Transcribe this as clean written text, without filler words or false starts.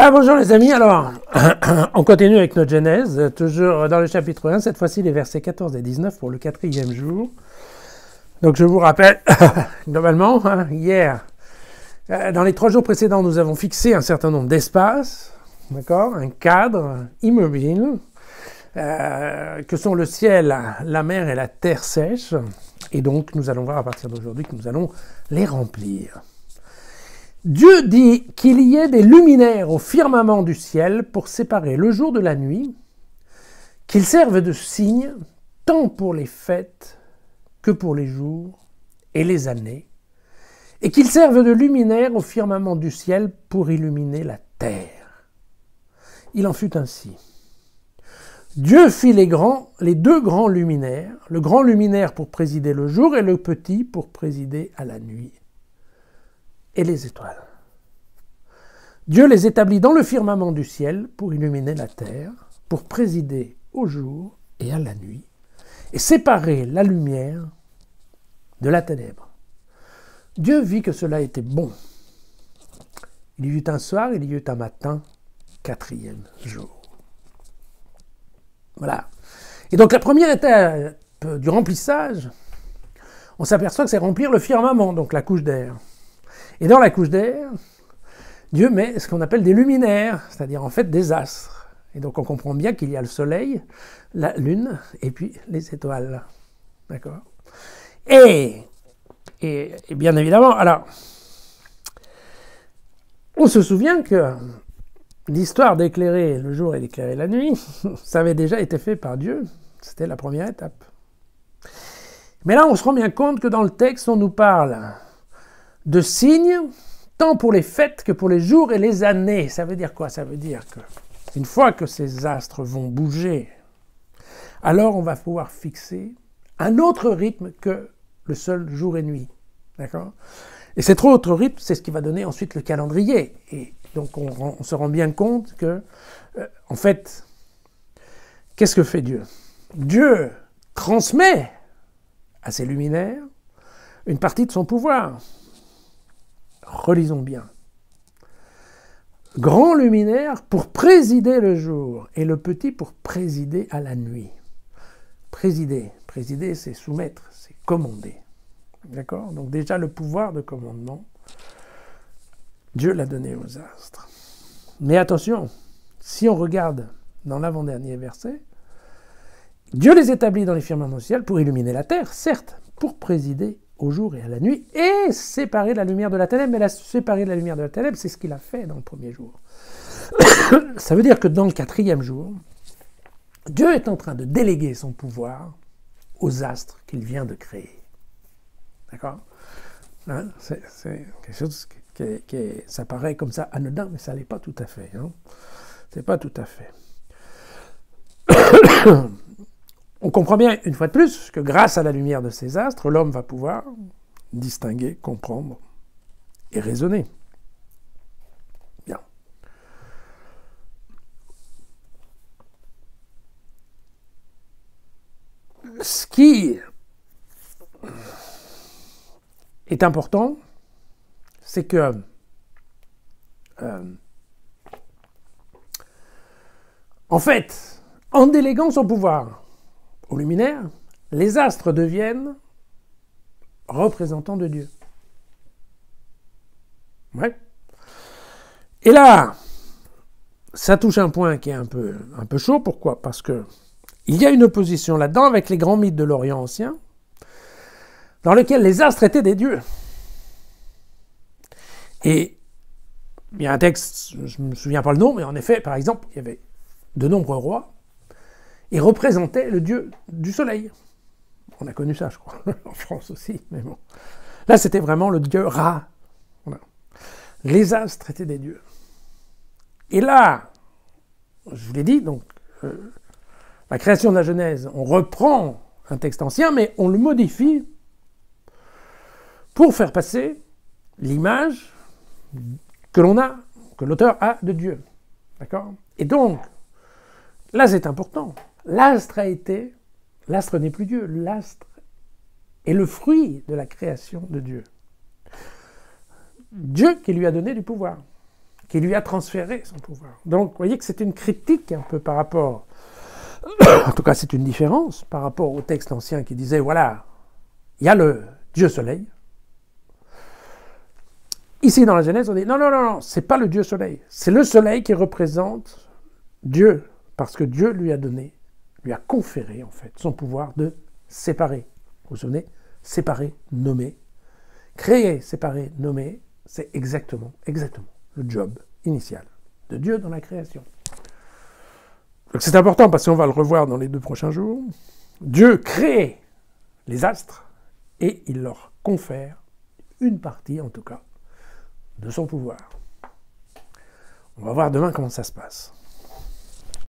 Ah bonjour les amis, alors on continue avec notre Genèse, toujours dans le chapitre 1, cette fois-ci les versets 14 et 19 pour le 4e jour. Donc je vous rappelle, globalement, hier, dans les 3 jours précédents, nous avons fixé un certain nombre d'espaces, d'accord, un cadre immobile, que sont le ciel, la mer et la terre sèche, et donc nous allons voir à partir d'aujourd'hui que nous allons les remplir. Dieu dit qu'il y ait des luminaires au firmament du ciel pour séparer le jour de la nuit, qu'ils servent de signe tant pour les fêtes que pour les jours et les années, et qu'ils servent de luminaires au firmament du ciel pour illuminer la terre. Il en fut ainsi. Dieu fit les 2 grands luminaires, le grand luminaire pour présider le jour et le petit pour présider à la nuit. Et les étoiles. Dieu les établit dans le firmament du ciel pour illuminer la terre, pour présider au jour et à la nuit, et séparer la lumière de la ténèbre. Dieu vit que cela était bon. Il y eut un soir, il y eut un matin, 4e jour. Voilà. Et donc la première étape du remplissage, on s'aperçoit que c'est remplir le firmament, donc la couche d'air. Et dans la couche d'air, Dieu met ce qu'on appelle des luminaires, c'est-à-dire en fait des astres. Et donc on comprend bien qu'il y a le soleil, la lune et puis les étoiles. D'accord ? Et bien évidemment, alors, on se souvient que l'histoire d'éclairer le jour et d'éclairer la nuit, ça avait déjà été fait par Dieu. C'était la première étape. Mais là, on se rend bien compte que dans le texte, on nous parle de signes, tant pour les fêtes que pour les jours et les années. Ça veut dire quoi? Ça veut dire que une fois que ces astres vont bouger, alors on va pouvoir fixer un autre rythme que le seul jour et nuit. D'accord? Et cet autre rythme, c'est ce qui va donner ensuite le calendrier. Et donc on se rend bien compte que, en fait, qu'est-ce que fait Dieu? Dieu transmet à ses luminaires une partie de son pouvoir. Relisons bien. Grand luminaire pour présider le jour et le petit pour présider à la nuit. Présider, c'est soumettre, c'est commander. D'accord? Donc déjà le pouvoir de commandement, Dieu l'a donné aux astres. Mais attention, si on regarde dans l'avant-dernier verset, Dieu les établit dans les firmaments du ciel pour illuminer la terre, certes, pour présider au jour et à la nuit, et séparer la lumière de la ténèbre. Mais séparer la lumière de la ténèbre, c'est ce qu'il a fait dans le premier jour. Ça veut dire que dans le 4e jour, Dieu est en train de déléguer son pouvoir aux astres qu'il vient de créer. D'accord? Hein? C'est quelque chose ça paraît comme ça anodin, mais ça ne l'est pas tout à fait. Hein? C'est pas tout à fait. On comprend bien, une fois de plus, que grâce à la lumière de ces astres, l'homme va pouvoir distinguer, comprendre et raisonner. Bien. Ce qui est important, c'est que en fait, en déléguant son pouvoir aux luminaires, les astres deviennent représentants de Dieu. Ouais. Et là, ça touche un point qui est un peu chaud. Pourquoi? Parce que il y a une opposition là-dedans avec les grands mythes de l'Orient ancien, dans lesquels les astres étaient des dieux. Et il y a un texte, je ne me souviens pas le nom, mais en effet, par exemple, il y avait de nombreux rois, et représentaient le dieu du soleil. On a connu ça, je crois, en France aussi, mais bon. Là, c'était vraiment le dieu Ra. Voilà. Les astres étaient des dieux. Et là, je vous l'ai dit, donc, la création de la Genèse, on reprend un texte ancien, mais on le modifie pour faire passer l'image que l'auteur a de Dieu. D'accord? Et donc, là, c'est important. L'astre n'est plus Dieu, l'astre est le fruit de la création de Dieu. Dieu qui lui a donné du pouvoir. qui lui a transféré son pouvoir. Donc, vous voyez que c'est une critique un peu par rapport, en tout cas c'est une différence par rapport au texte ancien qui disait, voilà, il y a le Dieu Soleil. Ici dans la Genèse, on dit, non, non, non, non, c'est pas le Dieu Soleil, c'est le Soleil qui représente Dieu, parce que Dieu lui a donné, lui a conféré en fait son pouvoir de séparer. Vous vous souvenez? Séparer, nommer. Créer, séparer, nommer, c'est exactement le job initial de Dieu dans la création. Donc c'est important parce qu'on va le revoir dans les 2 prochains jours. Dieu crée les astres et il leur confère une partie, en tout cas, de son pouvoir. On va voir demain comment ça se passe.